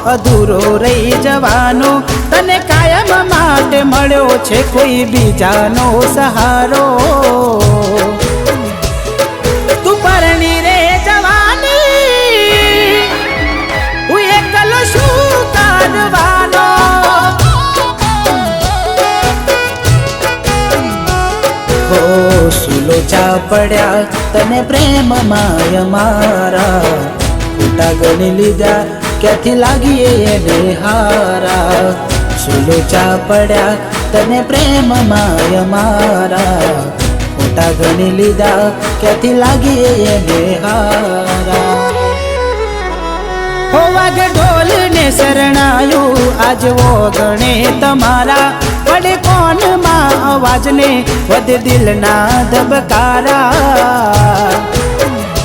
અધૂરો રહી જવાનો તને કાયમ માટે મળ્યો છે કોઈ બીજાનો સહારો તું પરણી રે જવાની હું એકલો શું કરવાનો સુલોચા પડ્યા તને પ્રેમ માય મારા ખોટા ગણી લીધા ક્યાંથી લાગીએ એને હારા સુલોચા પડ્યા તને પ્રેમ માય મારા ખોટા ગણી લીધા ક્યાંથી લાગીએ એને હારા હો વાગે ઢોલ ને શરણાયું આજ ગણે તમારા પડે કોનમાં અવાજ ને વધે દિલના ધબકારા